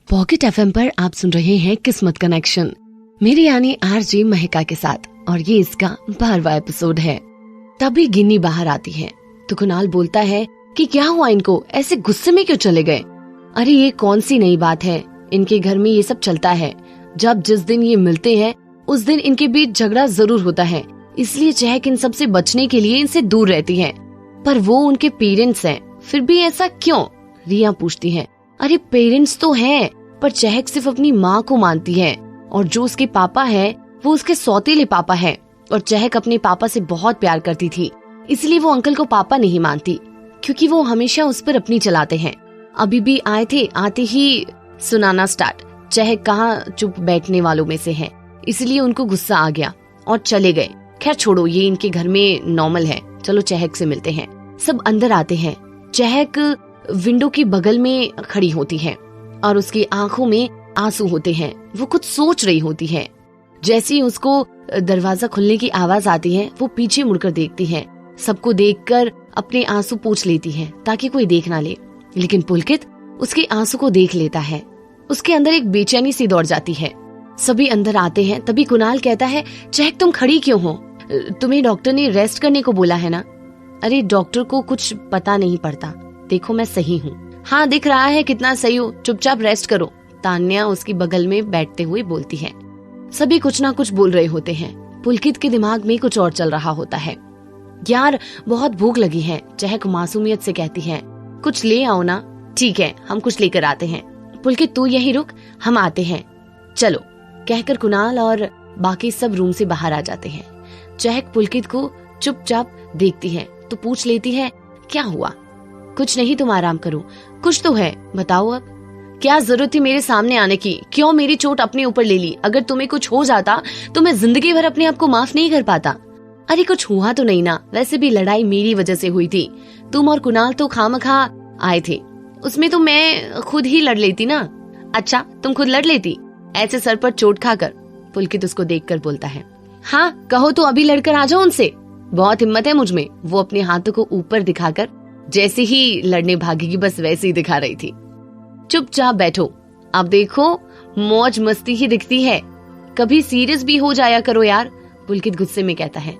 Pocket FM पर आप सुन रहे हैं किस्मत कनेक्शन, मेरी यानी आरजे महका के साथ, और ये इसका 12वां एपिसोड है। तभी गिन्नी बाहर आती है तो कुणाल बोलता है कि क्या हुआ, इनको ऐसे गुस्से में क्यों चले गए। अरे ये कौन सी नई बात है, इनके घर में ये सब चलता है। जब जिस दिन ये मिलते हैं उस दिन इनके बीच झगड़ा जरूर होता है, इसलिए चहक इन सब से बचने के लिए इनसे दूर रहती है। पर वो उनके पेरेंट्स हैं, फिर भी ऐसा क्यों? रिया पूछती है। अरे पेरेंट्स तो हैं, पर चहक सिर्फ अपनी माँ को मानती है, और जो उसके पापा है वो उसके सौतेले पापा है। और चहक अपने पापा से बहुत प्यार करती थी, इसलिए वो अंकल को पापा नहीं मानती, क्योंकि वो हमेशा उस पर अपनी चलाते हैं। अभी भी आए थे, आते ही सुनाना स्टार्ट। चहक कहाँ चुप बैठने वालों में से है, इसलिए उनको गुस्सा आ गया और चले गए। खैर छोड़ो, ये इनके घर में नॉर्मल है। चलो चहक से मिलते हैं। सब अंदर आते हैं। चहक विंडो की बगल में खड़ी होती है और उसकी आंखों में आंसू होते हैं। वो कुछ सोच रही होती है। जैसे ही उसको दरवाजा खुलने की आवाज आती है, वो पीछे मुड़कर देखती है। सबको देखकर अपने आंसू पोंछ लेती है ताकि कोई देख ना ले, लेकिन पुलकित उसके आंसू को देख लेता है। उसके अंदर एक बेचैनी सी दौड़ जाती है। सभी अंदर आते हैं। तभी कुणाल कहता है, चहक तुम खड़ी क्यों हो? तुम्हें डॉक्टर ने रेस्ट करने को बोला है ना? अरे डॉक्टर को कुछ पता नहीं पड़ता, देखो मैं सही हूँ। हाँ दिख रहा है कितना सही हो, चुपचाप रेस्ट करो, तान्या उसकी बगल में बैठते हुए बोलती है। सभी कुछ ना कुछ बोल रहे होते हैं। पुलकित के दिमाग में कुछ और चल रहा होता है। यार बहुत भूख लगी है, चहक मासूमियत से कहती है। कुछ ले आओ ना। ठीक है, हम कुछ लेकर आते हैं। पुलकित तू यहीं रुक, हम आते हैं, चलो, कहकर कुणाल और बाकी सब रूम से बाहर आ जाते हैं। चहक पुलकित को चुपचाप देखती है तो पूछ लेती है, क्या हुआ? कुछ नहीं, तुम आराम करो। कुछ तो है, बताओ अब। क्या जरूरत थी मेरे सामने आने की? क्यों मेरी चोट अपने ऊपर ले ली? अगर तुम्हें कुछ हो जाता तो मैं जिंदगी भर अपने आप को माफ नहीं कर पाता। अरे कुछ हुआ तो नहीं ना? वैसे भी लड़ाई मेरी वजह से हुई थी। तुम और कुणाल तो खामखा आए थे, उसमें तो मैं खुद ही लड़ लेती ना। अच्छा तुम खुद लड़ लेती ऐसे सर पर चोट खाकर? पुलकित उसको देखकर बोलता है। हाँ कहो तो अभी लड़कर आ जाओ उनसे, बहुत हिम्मत है मुझ में। वो अपने हाथों को ऊपर दिखाकर जैसे ही लड़ने भागेगी बस वैसे ही दिखा रही थी। चुपचाप बैठो, अब देखो मौज मस्ती ही दिखती है, कभी सीरियस भी हो जाया करो यार। पुलकित गुस्से में कहता है।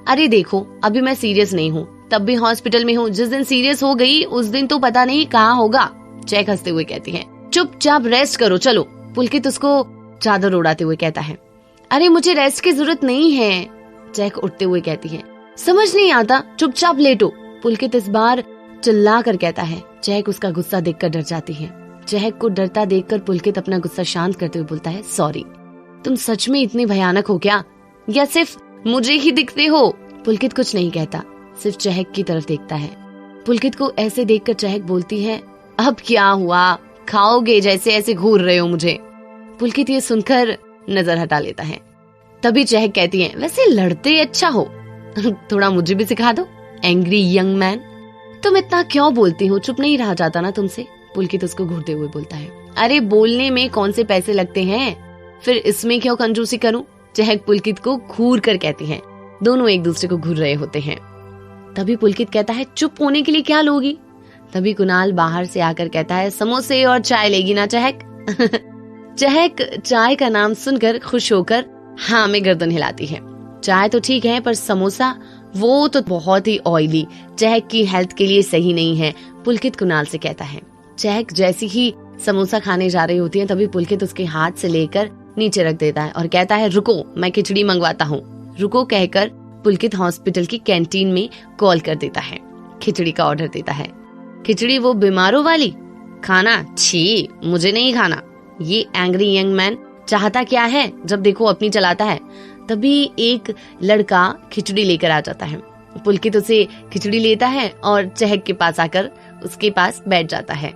अरे देखो अभी मैं सीरियस नहीं हूँ, तब भी हॉस्पिटल में हूँ। जिस दिन सीरियस हो गई उस दिन तो पता नहीं कहाँ होगा। चहक हंसते हुए कहती है। चुपचाप रेस्ट करो, चलो। पुलकित उसको चादर उड़ाते हुए कहता है। अरे मुझे रेस्ट की जरूरत नहीं है, चहक उठते हुए कहती है। समझ नहीं आता, चुपचाप लेटो, पुलकित इस बार चिल्ला कर कहता है। चहक उसका गुस्सा देखकर डर जाती है। चहक को डरता देखकर पुलकित अपना गुस्सा शांत करते हुए बोलता है, सॉरी। तुम सच में इतने भयानक हो क्या, या सिर्फ मुझे ही दिखते हो? पुलकित कुछ नहीं कहता, सिर्फ चहक की तरफ देखता है। पुलकित को ऐसे देखकर चहक बोलती है, अब क्या हुआ, खाओगे जैसे ऐसे घूर रहे हो मुझे? पुलकित ये सुनकर नजर हटा लेता है। तभी चहक कहती है, वैसे लड़ते अच्छा हो, थोड़ा मुझे भी सिखा दो, एंग्री यंग मैन। तुम इतना क्यों बोलती हो, चुप नहीं रहा जाता ना तुमसे? पुलकित उसको घूरते हुए बोलता है। अरे बोलने में कौन से पैसे लगते हैं, फिर इसमें क्यों कंजूसी करूं? चहक पुलकित को घूर कर कहती है। दोनों एक दूसरे को घूर रहे होते हैं। तभी पुलकित कहता है, चुप होने के लिए क्या लोगी? तभी कुणाल बाहर से आकर कहता है, समोसे और चाय लेगी ना चहक? चहक चाय का नाम सुनकर खुश होकर हाँ में गर्दन हिलाती है। चाय तो ठीक है, पर समोसा वो तो बहुत ही ऑयली, चहक की हेल्थ के लिए सही नहीं है, पुलकित कुणाल से कहता है। चहक जैसी ही समोसा खाने जा रही होती है तभी पुलकित उसके हाथ से लेकर नीचे रख देता है और कहता है, रुको मैं खिचड़ी मंगवाता हूँ। रुको कहकर पुलकित हॉस्पिटल की कैंटीन में कॉल कर देता है। खिचड़ी का ऑर्डर देता है। खिचड़ी वो बीमारों वाली? खाना छी, मुझे नहीं खाना। ये एंग्री यंग मैन चाहता क्या है, जब देखो अपनी चलाता है। तभी एक लड़का खिचड़ी लेकर आ जाता है। पुलकित उसे खिचड़ी लेता है और चहक के पास आकर उसके पास बैठ जाता है।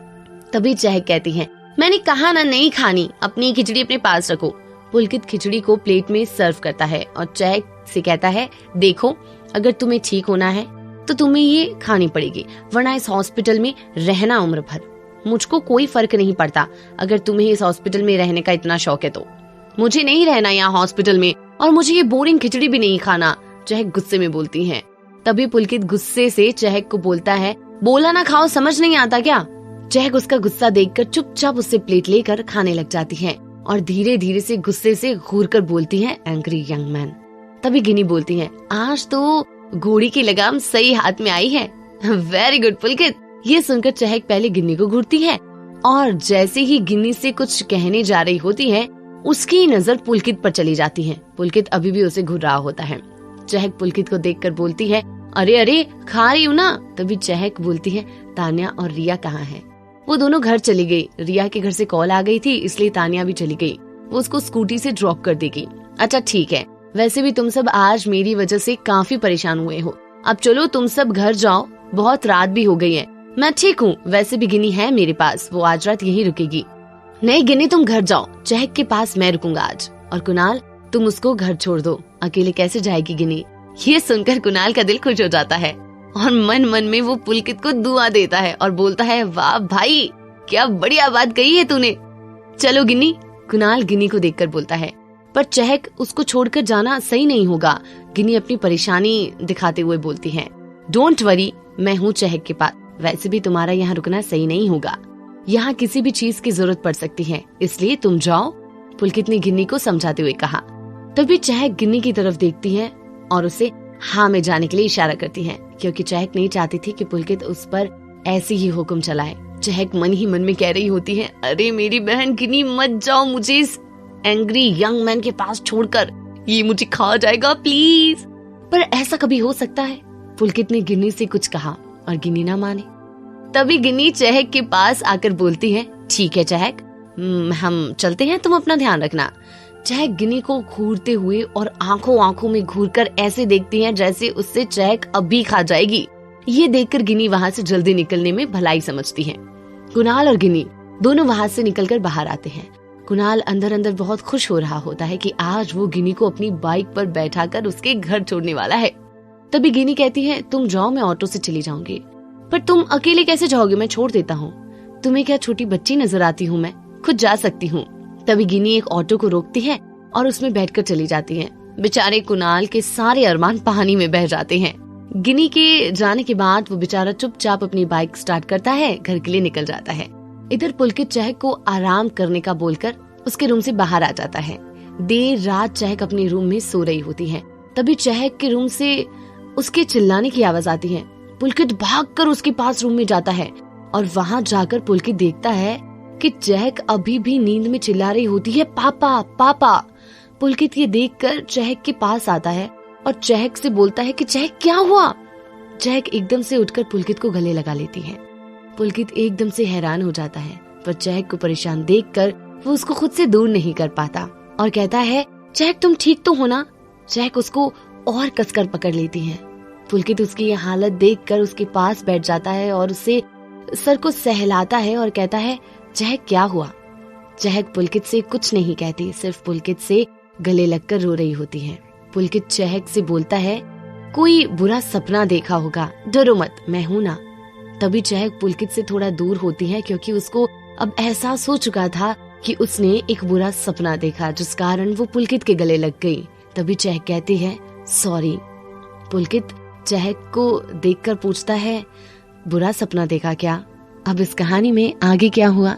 तभी चहक कहती है, मैंने कहा ना नहीं खानी, अपनी खिचड़ी अपने पास रखो। पुलकित खिचड़ी को प्लेट में सर्व करता है और चहक से कहता है, देखो अगर तुम्हें ठीक होना है तो तुम्हें ये खानी पड़ेगी, वरना इस हॉस्पिटल में रहना उम्र भर। मुझको कोई फर्क नहीं पड़ता अगर तुम्हें इस हॉस्पिटल में रहने का इतना शौक है तो। मुझे नहीं रहना यहाँ हॉस्पिटल में, और मुझे ये बोरिंग खिचड़ी भी नहीं खाना, चहक गुस्से में बोलती है। तभी पुलकित गुस्से से चहक को बोलता है, बोला ना खाओ, समझ नहीं आता क्या? चहक उसका गुस्सा देखकर चुपचाप उससे प्लेट लेकर खाने लग जाती है और धीरे धीरे से गुस्से से घूर कर बोलती है, एंग्री यंग मैन। तभी गिनी बोलती है, आज तो घोड़ी की लगाम सही हाथ में आई है। वेरी गुड पुलकित। ये सुनकर चहक पहले गिन्नी को घूरती है और जैसे ही गिन्नी से कुछ कहने जा रही होती है, उसकी नजर पुलकित पर चली जाती है। पुलकित अभी भी उसे घूर रहा होता है। चहक पुलकित को देखकर बोलती है, अरे अरे खा रही हूँ ना। तभी चहक बोलती है, तान्या और रिया कहाँ है? वो दोनों घर चली गई। रिया के घर से कॉल आ गई थी, इसलिए तान्या भी चली गई। वो उसको स्कूटी से ड्रॉप कर देगी। अच्छा ठीक है, वैसे भी तुम सब आज मेरी वजह से काफी परेशान हुए हो। अब चलो तुम सब घर जाओ, बहुत रात भी हो गई है। मैं ठीक हूँ, वैसे भी गिनी है मेरे पास, वो आज रात यहीं रुकेगी। नहीं गिनी, तुम घर जाओ, चहक के पास मैं रुकूंगा आज। और कुणाल, तुम उसको घर छोड़ दो, अकेले कैसे जाएगी गिनी? ये सुनकर कुणाल का दिल खुश हो जाता है और मन मन में वो पुलकित को दुआ देता है और बोलता है, वाह भाई, क्या बढ़िया बात कही है तूने। चलो गिनी। कुणाल गिनी को देखकर बोलता है, पर चहक, उसको छोड़कर जाना सही नहीं होगा। गिनी अपनी परेशानी दिखाते हुए बोलती है, डोंट वरी, मैं हूँ चहक के पास। वैसे भी तुम्हारा यहाँ रुकना सही नहीं होगा, यहाँ किसी भी चीज की जरूरत पड़ सकती है, इसलिए तुम जाओ, पुलकित ने गिन्नी को समझाते हुए कहा। तभी चहक गिन्नी की तरफ देखती है और उसे हाँ में जाने के लिए इशारा करती है, क्योंकि चहक नहीं चाहती थी कि पुलकित उस पर ऐसे ही हुक्म चलाए। चहक मन ही मन में कह रही होती है, अरे मेरी बहन गिन्नी, मत जाओ मुझे इस एंग्री यंग मैन के पास छोड़कर, ये मुझे खा जाएगा प्लीज। पर ऐसा कभी हो सकता है? पुलकित ने गिन्नी से कुछ कहा और गिन्नी ना माने। तभी गिन्नी चहक के पास आकर बोलती है, ठीक है चहक, हम चलते हैं, तुम अपना ध्यान रखना। चहक गिन्नी को घूरते हुए और आंखों आंखों में घूरकर ऐसे देखती है जैसे उससे चहक अभी खा जाएगी। ये देखकर गिन्नी वहाँ से जल्दी निकलने में भलाई समझती है। कुणाल और गिन्नी दोनों वहाँ से निकलकर बाहर आते हैं। कुणाल अंदर अंदर बहुत खुश हो रहा होता है कि आज वो गिन्नी को अपनी बाइक पर बैठाकर उसके घर छोड़ने वाला है। तभी गिन्नी कहती है, तुम जाओ, मैं ऑटो से चली जाऊंगी। पर तुम अकेले कैसे जाओगे? मैं छोड़ देता हूँ। तुम्हें क्या छोटी बच्ची नजर आती हूँ? मैं खुद जा सकती हूँ। तभी गिन्नी एक ऑटो को रोकती है और उसमें बैठकर चली जाती है। बेचारे कुणाल के सारे अरमान पानी में बह जाते हैं। गिन्नी के जाने के बाद वो बेचारा चुपचाप अपनी बाइक स्टार्ट करता है, घर के लिए निकल जाता है। इधर पुलकित चहक को आराम करने का बोलकर उसके रूम से बाहर आ जाता है। देर रात चहक अपने रूम में सो रही होती है। तभी चहक के रूम से उसके चिल्लाने की आवाज आती है। पुलकित भागकर उसके पास रूम में जाता है और वहाँ जाकर पुलकित देखता है कि चहक अभी भी नींद में चिल्ला रही होती है, पापा पापा। पुलकित ये देखकर चहक के पास आता है और चहक से बोलता है कि चहक क्या हुआ? चहक एकदम से उठकर पुलकित को गले लगा लेती है। पुलकित एकदम से हैरान हो जाता है, पर चहक को परेशान देखकर वो उसको खुद से दूर नहीं कर पाता और कहता है, चहक तुम ठीक तो हो ना? चहक उसको और कसकर पकड़ लेती है। पुलकित उसकी ये हालत देखकर उसके पास बैठ जाता है और उसे सर को सहलाता है और कहता है, चहक क्या हुआ? चहक पुलकित से कुछ नहीं कहती, सिर्फ पुलकित से गले लगकर रो रही होती है। पुलकित चहक से बोलता है, कोई बुरा सपना देखा होगा, डरो मत, मैं हूँ ना। तभी चहक पुलकित से थोड़ा दूर होती है, क्योंकि उसको अब एहसास हो चुका था कि उसने एक बुरा सपना देखा, जिस कारण वो पुलकित के गले लग गई। तभी चहक कहती है, सॉरी। पुलकित चहक को देखकर पूछता है, बुरा सपना देखा क्या? अब इस कहानी में आगे क्या हुआ,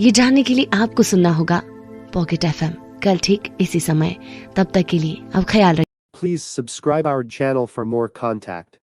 ये जानने के लिए आपको सुनना होगा पॉकेट FM कल ठीक इसी समय। तब तक के लिए अब ख्याल रखिए। Please subscribe our channel for more contact.